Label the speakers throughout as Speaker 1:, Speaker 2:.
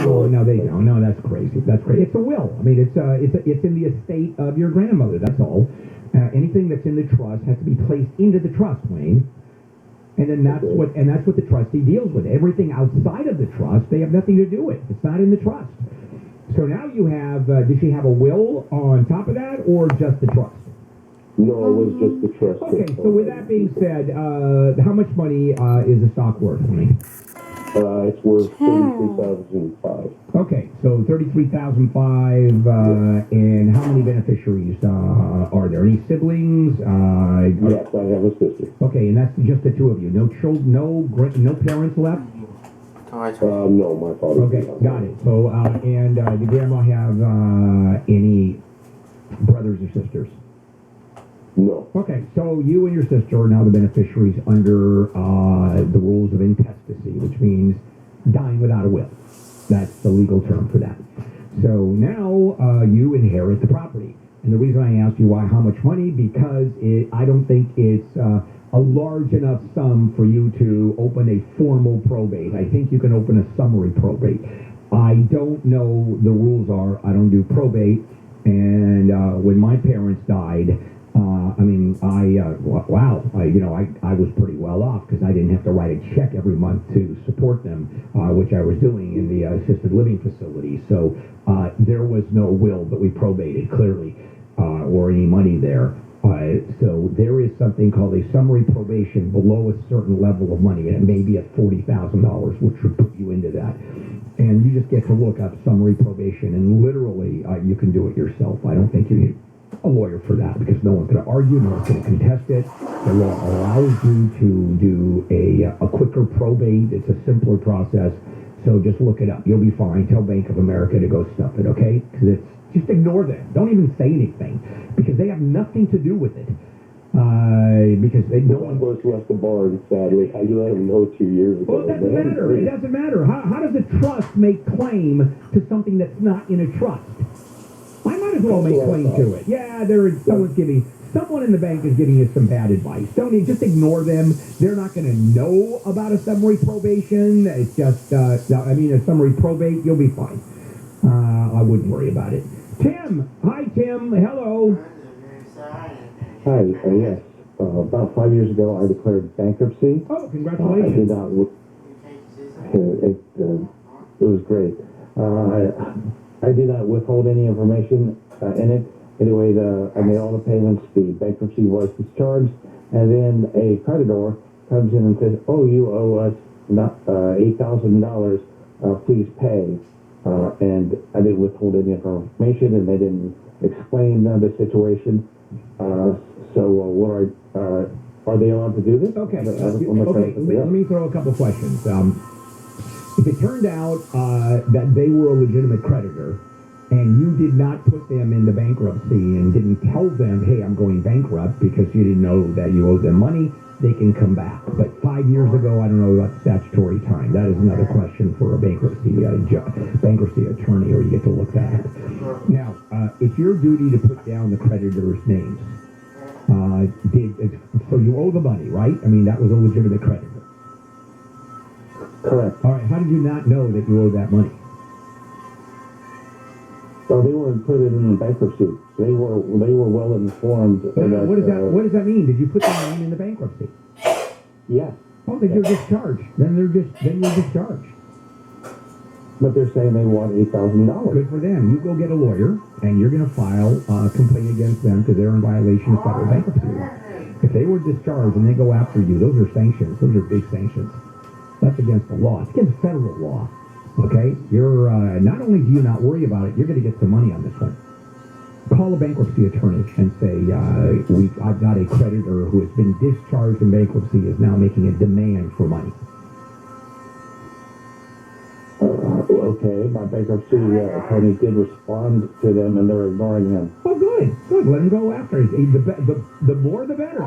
Speaker 1: Oh, no, they don't. No, that's crazy. That's crazy. It's a will. I mean, it's in the estate of your grandmother. That's all. Anything that's in the trust has to be placed into the trust, Wayne. And then that's what the trustee deals with. Everything outside of the trust, they have nothing to do with. It's not in the trust. So now you have. Does she have a will on top of that, or just the trust?
Speaker 2: No, it was just the trust.
Speaker 1: Okay. So with that being said, how much money is the stock worth, Wayne?
Speaker 2: It's worth $33,500.
Speaker 1: Okay, so $33,500, and how many beneficiaries are there? Any siblings?
Speaker 2: Yes, I have a sister.
Speaker 1: Okay, and that's just the two of you. No children, no parents left.
Speaker 2: No, my father.
Speaker 1: Okay, got it. So, and did Grandma have any brothers or sisters?
Speaker 2: No.
Speaker 1: Okay, so you and your sister are now the beneficiaries under the rules of intestacy, which means dying without a will. That's the legal term for that. So now you inherit the property. And the reason I asked you how much money, because I don't think it's a large enough sum for you to open a formal probate. I think you can open a summary probate. I don't know the rules are. I don't do probate. And when my parents died, I was pretty well off because I didn't have to write a check every month to support them, which I was doing in the assisted living facility. So there was no will, but we probated clearly, or any money there. So there is something called a summary probation below a certain level of money, and it may be at $40,000, which would put you into that. And you just get to look up summary probation, and literally you can do it yourself. I don't think you need a lawyer for that because no one's going to argue, no one's going to contest it. The law allows you to do a quicker probate. It's a simpler process. So just look it up. You'll be fine. Tell Bank of America to go stuff it, okay? Because just ignore them. Don't even say anything because they have nothing to do with it. Because no one
Speaker 2: was left the barn, sadly. I let them know 2 years ago.
Speaker 1: Well, it doesn't matter. It doesn't matter. How does a trust make claim to something that's not in a trust? I might as well make claim to it. Yeah, someone in the bank is giving you some bad advice. Just ignore them. They're not going to know about a summary probation. It's just, a summary probate, you'll be fine. I wouldn't worry about it. Tim. Hi, Tim. Hello.
Speaker 2: Hi, yes. About 5 years ago, I declared bankruptcy.
Speaker 1: Oh, congratulations.
Speaker 2: I did not. It was great. I did not withhold any information in it. Anyway, I made all the payments. The bankruptcy was discharged, and then a creditor comes in and says, "Oh, you owe us $8,000. Please pay." And I didn't withhold any information, and they didn't explain the situation. So, are they allowed to do this?
Speaker 1: Okay. Let me throw a couple questions. If it turned out that they were a legitimate creditor and you did not put them into bankruptcy and didn't tell them, hey, I'm going bankrupt because you didn't know that you owed them money, they can come back. But 5 years ago, I don't know about statutory time. That is another question for a bankruptcy attorney, or you get to look that up. Now, it's your duty to put down the creditors' names. So you owe the money, right? I mean, that was a legitimate creditor.
Speaker 2: Correct.
Speaker 1: All right. How did you not know that you owed that money?
Speaker 2: So they weren't put it in bankruptcy. They were well informed.
Speaker 1: What does that mean? Did you put their name in the bankruptcy?
Speaker 2: Yes.
Speaker 1: Oh, then you're discharged. Then you're discharged.
Speaker 2: But they're saying they want $8,000.
Speaker 1: Good for them. You go get a lawyer, and you're going to file a complaint against them because they're in violation of federal bankruptcy law. If they were discharged and they go after you, those are sanctions. Those are big sanctions. That's against the law. It's against federal law. Okay? You're not only do you not worry about it, you're going to get some money on this one. Call a bankruptcy attorney and say, I've got a creditor who has been discharged in bankruptcy is now making a demand for money.
Speaker 2: Okay, my bankruptcy attorney did respond to them, and they're ignoring him.
Speaker 1: Oh, good. Let him go after it. The more, the better.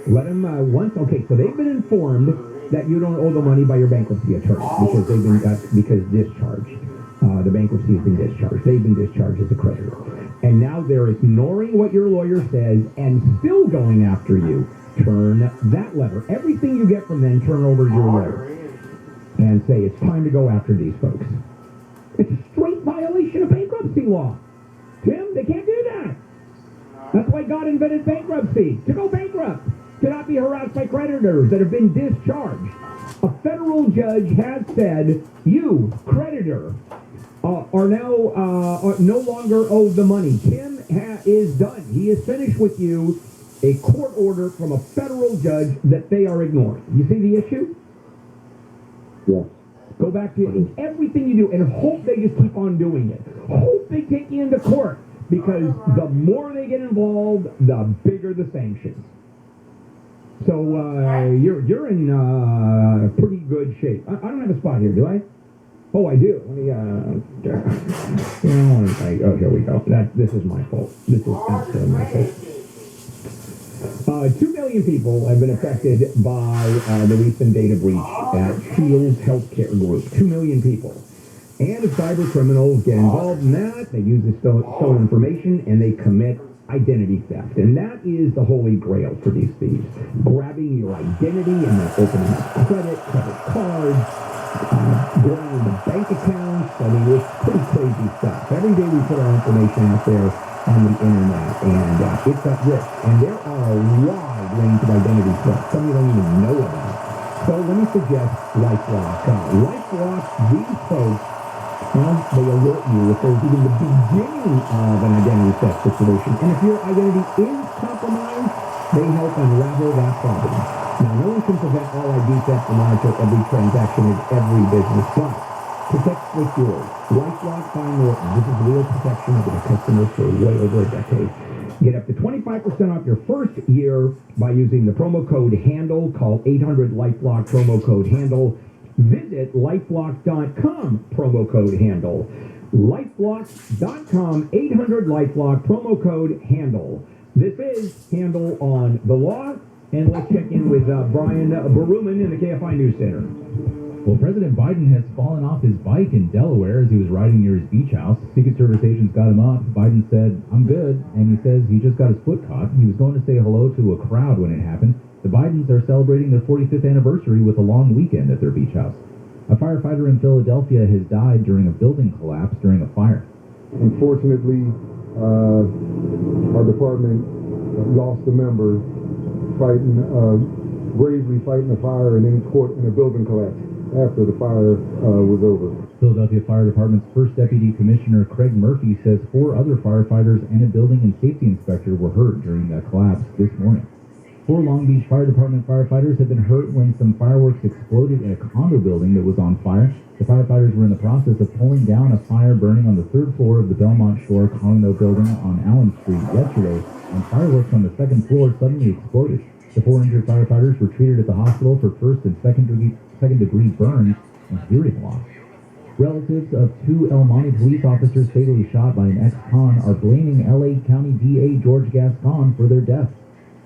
Speaker 1: Let him Okay, so they've been informed that you don't owe the money by your bankruptcy attorney because they've been because discharged. The bankruptcy has been discharged. They've been discharged as a creditor, and now they're ignoring what your lawyer says and still going after you. Turn that lever. Everything you get from them, turn over to your lawyer and say it's time to go after these folks. violation of bankruptcy law. Tim, they can't do that. That's why God invented bankruptcy, to go bankrupt, to not be harassed by creditors that have been discharged. A federal judge has said, you, creditor, are now no longer owed the money. Tim is done. He is finished with you. A court order from a federal judge that they are ignoring. You see the issue?
Speaker 2: Yes.
Speaker 1: Go back to everything you do and hope they just keep on doing it. Hope they take you into court, because the more they get involved, the bigger the sanctions. So you're in pretty good shape. I don't have a spot here, do I? Oh, I do. Let me. Oh, here we go. This is my fault. This is absolutely my fault. 2 million people have been affected by the recent data breach at Shields Healthcare Group. 2 million people. And if cyber criminals get involved in that, they use the stolen information and they commit identity theft. And that is the holy grail for these thieves. Grabbing your identity and then opening up credit cards, going into bank accounts. I mean, it's pretty crazy stuff. Every day we put our information out there on the internet, and it's at risk. And there are a wide range of identity thefts. Some you don't even know about. So let me suggest LifeLock. LifeLock, these folks, well, they alert you if there's even the beginning of an identity theft situation. And if your identity is compromised, they help unravel that problem. Now, no one can prevent all ID theft and monitor every transaction in every business, but protect what's yours. LifeLock by Norton. This is real protection of the customers for way over a decade. Get up to 25% off your first year by using the promo code HANDLE. Call 800-LifeLock, promo code HANDLE. Visit lifelock.com, promo code HANDLE. Lifelock.com, 800-LifeLock, promo code HANDLE. This is Handle on the Law, and let's check in with Brian Baruman in the KFI News Center.
Speaker 3: Well, President Biden has fallen off his bike in Delaware as he was riding near his beach house. Secret Service agents got him up. Biden said, "I'm good," and he says he just got his foot caught. He was going to say hello to a crowd when it happened. The Bidens are celebrating their 45th anniversary with a long weekend at their beach house. A firefighter in Philadelphia has died during a building collapse during a fire.
Speaker 4: Unfortunately, our department lost a member bravely fighting a fire and then caught in a building collapse after the fire was over.
Speaker 3: Philadelphia Fire Department's first deputy commissioner, Craig Murphy, says 4 other firefighters and a building and safety inspector were hurt during that collapse this morning. 4 Long Beach Fire Department firefighters have been hurt when some fireworks exploded in a condo building that was on fire. The firefighters were in the process of pulling down a fire burning on the 3rd floor of the Belmont Shore condo building on Allen Street yesterday, and fireworks on the 2nd floor suddenly exploded. The 4 injured firefighters were treated at the hospital for first and second degree burns and hearing loss. Relatives of 2 El Monte police officers fatally shot by an ex-con are blaming L.A. County DA George Gascon for their deaths.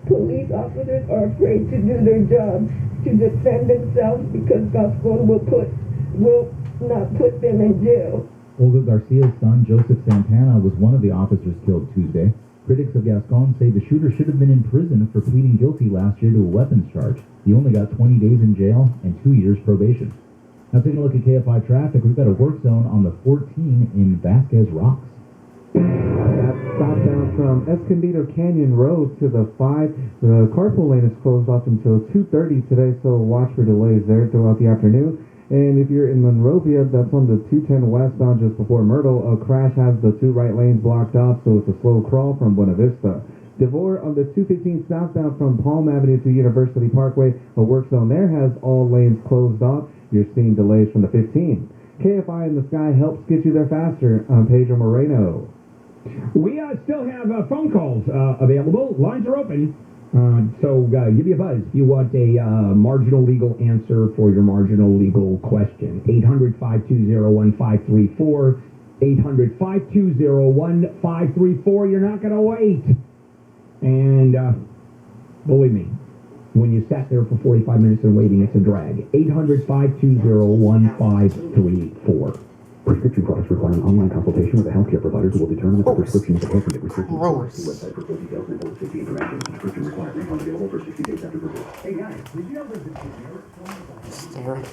Speaker 5: Police officers are afraid to do their job, to defend themselves, because Gascon will not put them in jail.
Speaker 3: Olga Garcia's son, Joseph Santana, was one of the officers killed Tuesday. Critics of Gascon say the shooter should have been in prison for pleading guilty last year to a weapons charge. He only got 20 days in jail and 2 years probation. Now taking a look at KFI traffic, we've got a work zone on the 14 in Vasquez Rocks.
Speaker 6: That's southbound from Escondido Canyon Road to the 5. The carpool lane is closed off until 2:30 today, so watch for delays there throughout the afternoon. And if you're in Monrovia, that's on the 210 westbound just before Myrtle. A crash has the 2 right lanes blocked off, so it's a slow crawl from Buena Vista. DeVore on the 215 southbound from Palm Avenue to University Parkway. A work zone there has all lanes closed off. You're seeing delays from the 15. KFI in the Sky helps get you there faster. I'm Pedro Moreno.
Speaker 1: We still have phone calls available. Lines are open. So give me a buzz if you want a marginal legal answer for your marginal legal question. 800-520-1534. 800-520-1534. You're not going to wait. And believe me, when you sat there for 45 minutes and waiting, it's a drag. 800-520-1534.
Speaker 7: Prescription products require an online consultation with a healthcare provider who will determine if the prescription is appropriate. Restrictions website for full details and important safety information. Prescription required. Refund available for 60 days after purchase. Hey guys, did you know there's a generic
Speaker 8: Serif.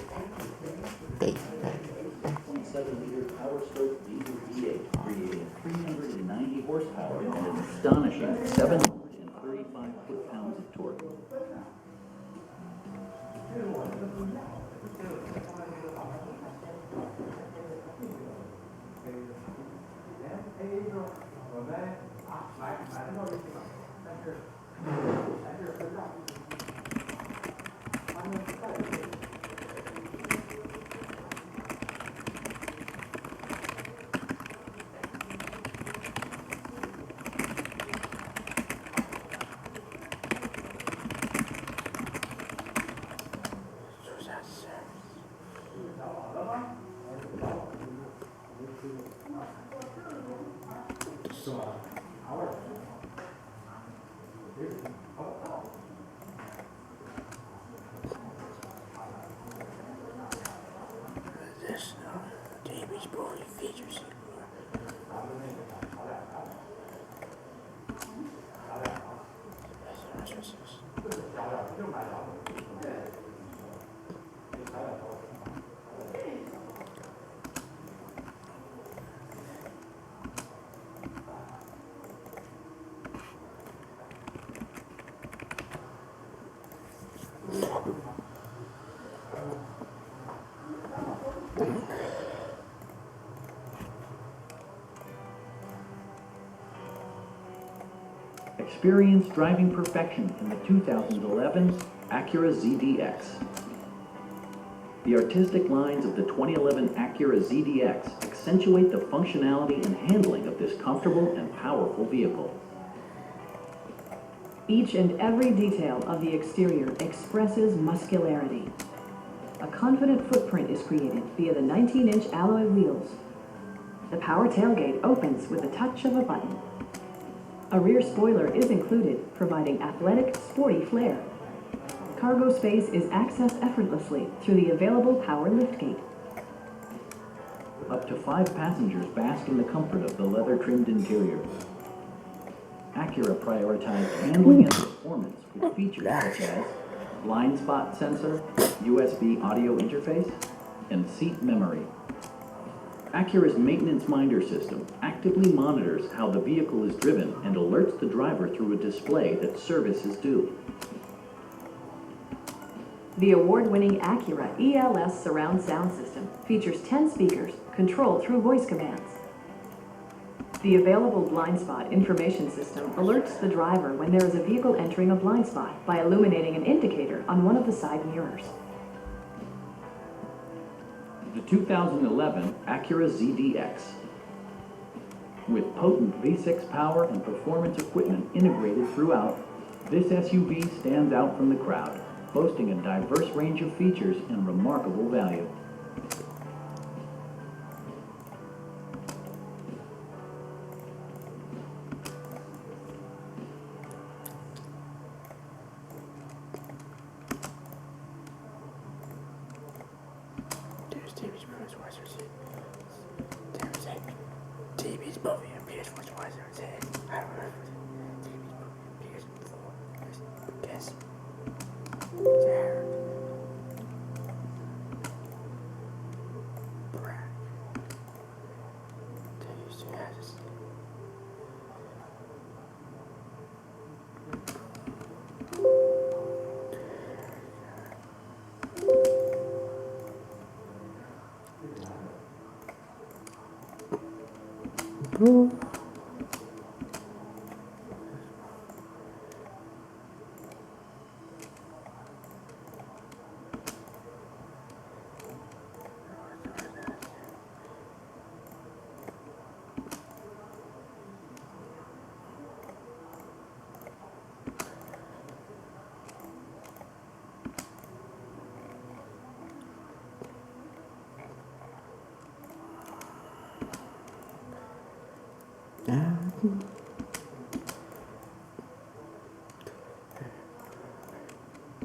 Speaker 7: 7-liter Power Stroke diesel V8.
Speaker 8: averaging 735 foot-pounds of torque. Experience driving perfection in the 2011 Acura ZDX. The artistic lines of the 2011 Acura ZDX accentuate the functionality and handling of this comfortable and powerful vehicle.
Speaker 9: Each and every detail of the exterior expresses muscularity. A confident footprint is created via the 19-inch alloy wheels. The power tailgate opens with the touch of a button. A rear spoiler is included, providing athletic, sporty flair. Cargo space is accessed effortlessly through the available power liftgate.
Speaker 8: Up to 5 passengers bask in the comfort of the leather-trimmed interior. Acura prioritized handling and performance with features such as blind spot sensor, USB audio interface, and seat memory. Acura's maintenance minder system actively monitors how the vehicle is driven and alerts the driver through a display that service is due.
Speaker 9: The award-winning Acura ELS surround sound system features 10 speakers controlled through voice commands. The available blind spot information system alerts the driver when there is a vehicle entering a blind spot by illuminating an indicator on one of the side mirrors.
Speaker 8: The 2011 Acura ZDX. With potent V6 power and performance equipment integrated throughout, this SUV stands out from the crowd, boasting a diverse range of features and remarkable value.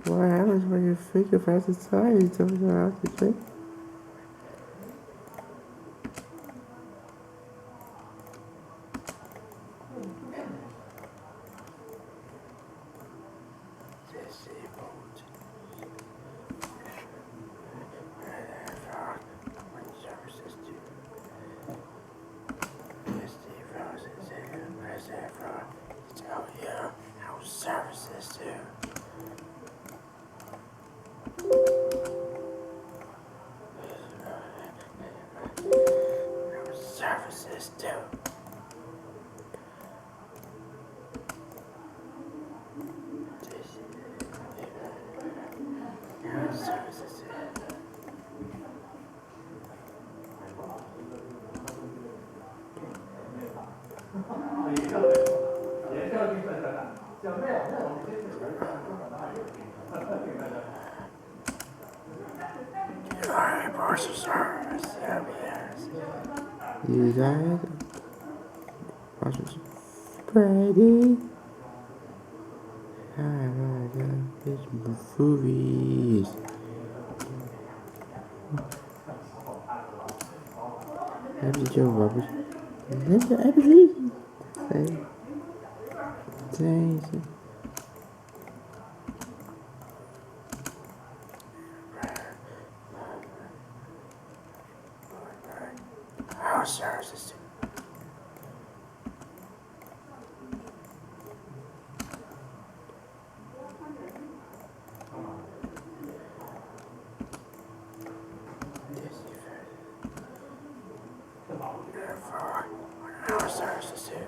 Speaker 10: What happens when you think of as a child? You don't know how to think. services too. Our services. Our parcel service. You guys, parcel Brady. It's movies. Happy Joe Roberts. That's everything. Thanks. Our services. Our services too.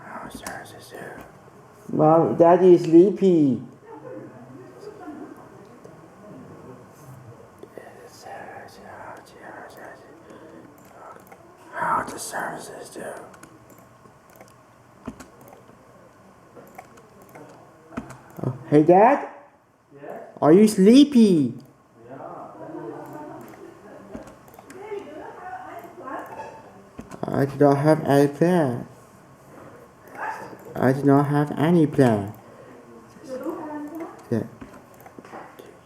Speaker 10: Our services too. Mom, Daddy is sleepy. How the services do. Oh, hey Dad? Yes? Are you sleepy? Yeah. I do not have any plan. I do not have any plan. Yeah.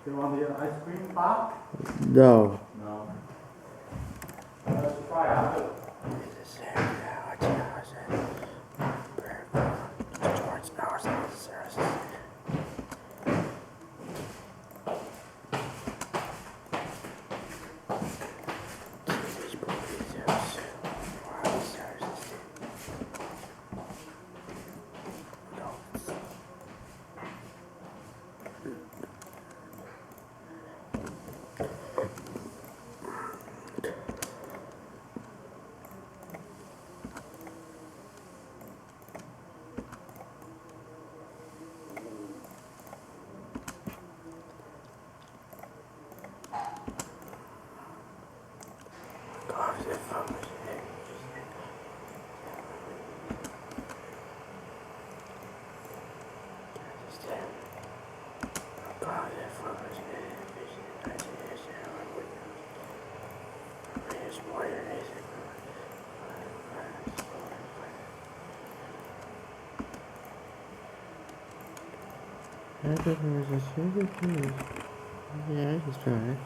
Speaker 11: You want the ice cream pop?
Speaker 10: No.
Speaker 11: No. Let's try out. Yeah, it's fine.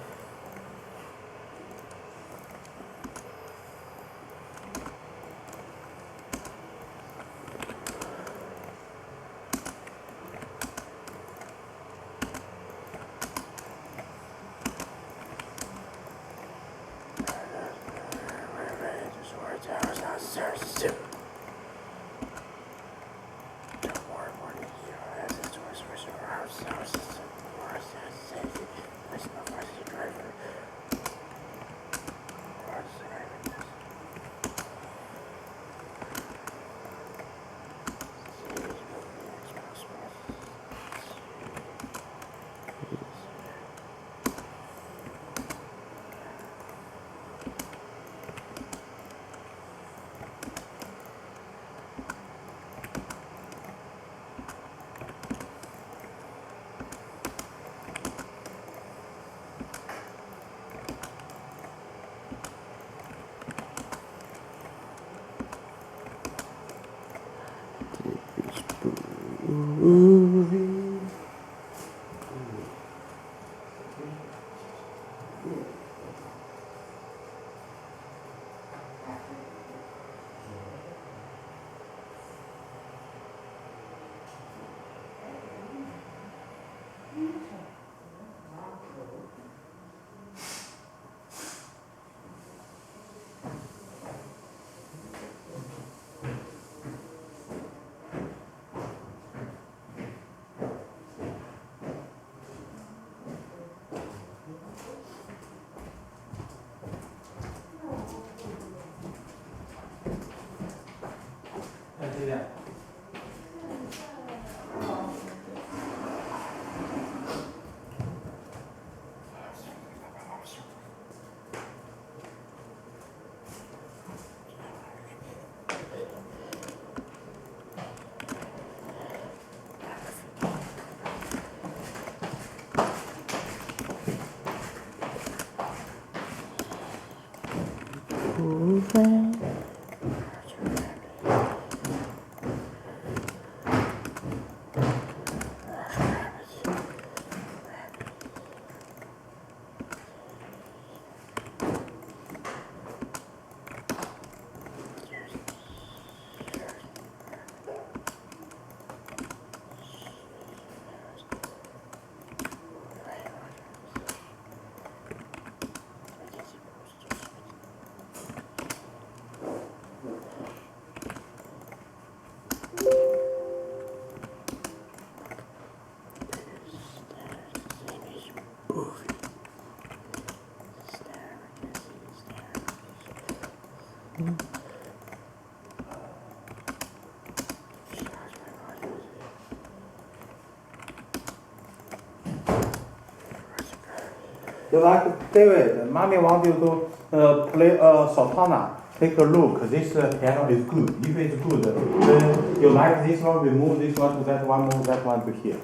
Speaker 11: You like David, mommy want you to play Sultana. Take a look, this piano is good. If it's good, then you like this one, we move this one to that one, move that one to here.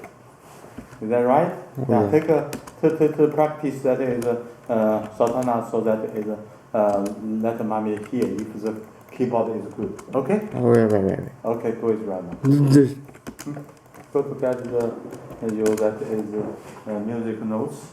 Speaker 11: Is that right? Yeah, take to practice that is Sultana, so that is let mommy hear if the keyboard is good. Okay?
Speaker 10: Wait.
Speaker 11: Okay, go it right now. Go to get the that is music notes.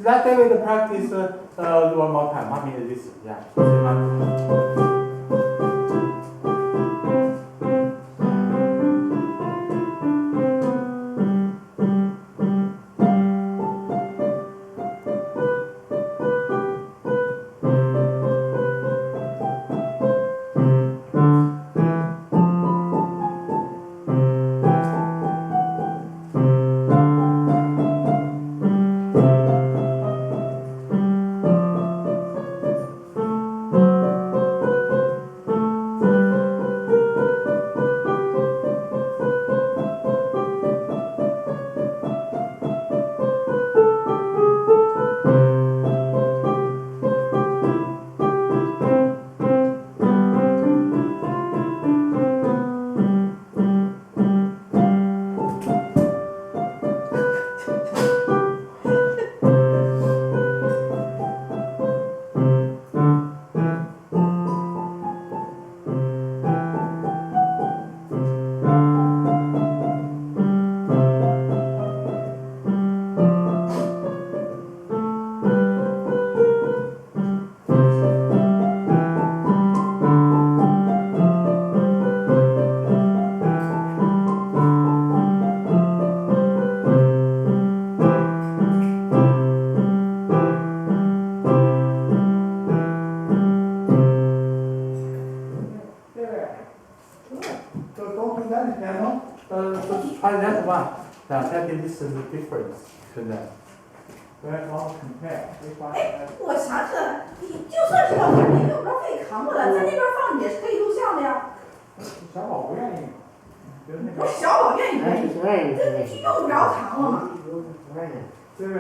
Speaker 11: Let David practice one more time. Mommy, listen. Yeah. Now that this is the difference to them. We're all compare.
Speaker 12: 哎，我想起来，你就算是老板，你有时候可以扛过来，在那边放也是可以录像的呀。
Speaker 11: 小宝不愿意。
Speaker 12: 不是小宝愿意，这就用不着扛了嘛。
Speaker 11: 对不对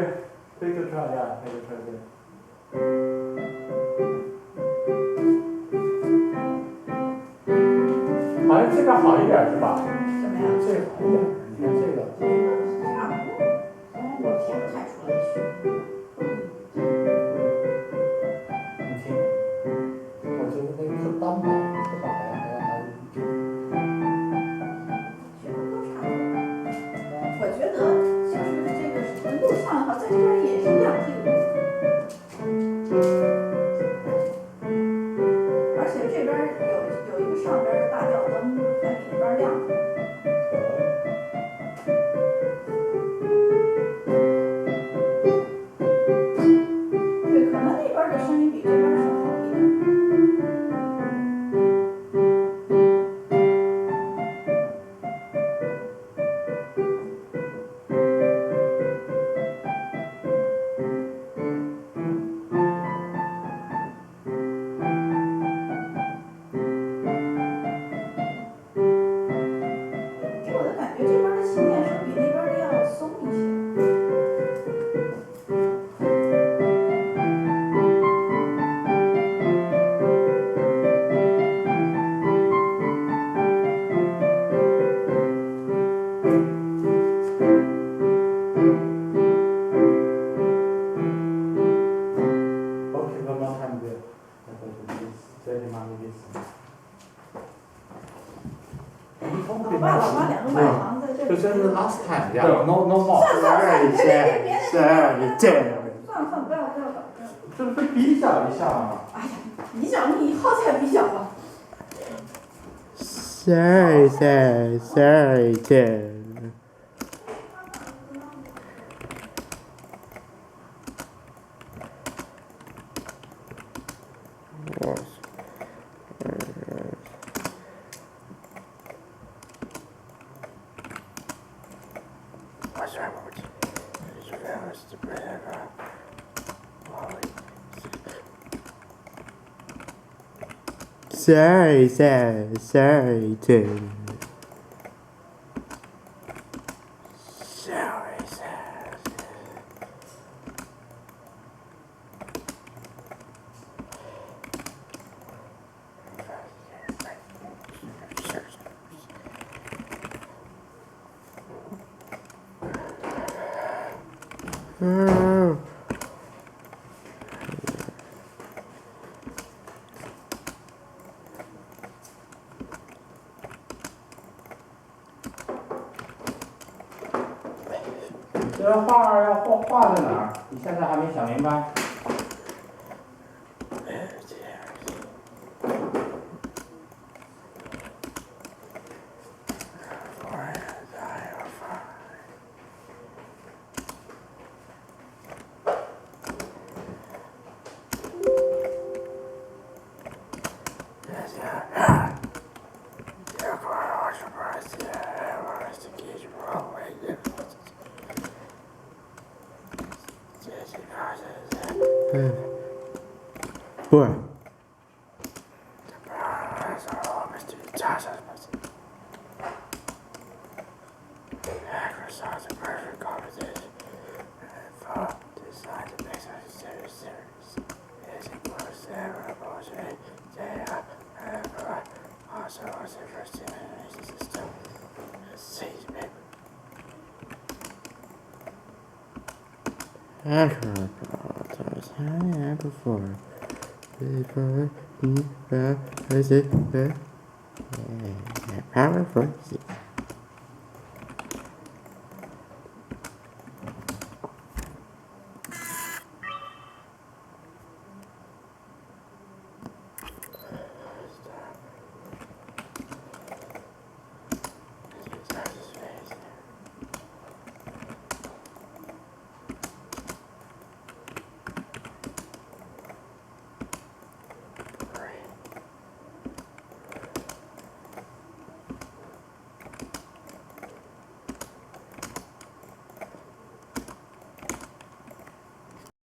Speaker 11: ？take a try, yeah, take a try, yeah. 好像这个好一点是吧？
Speaker 12: 什么呀？
Speaker 11: 这个好一点，你看这个。
Speaker 12: 差不多，我听不太出来是。
Speaker 11: 你听，我觉得那个是单板，这个还。
Speaker 12: 我觉得就是这个什么录像的话，在这边也是一样可以录，而且这边有一个上边的大吊灯，还比那边亮。对，可能那边的声音比这边是好一点。
Speaker 11: 就真是 last time， yeah, no more。
Speaker 12: 算，不要搞这。
Speaker 11: 这不是比较一下吗？
Speaker 12: 哎呀，比较你好歹比较吧。
Speaker 10: Sorry. Sorry, Tim. Oh.
Speaker 11: 这个画要画在哪儿？你现在还没想明白？What?
Speaker 10: Powerful.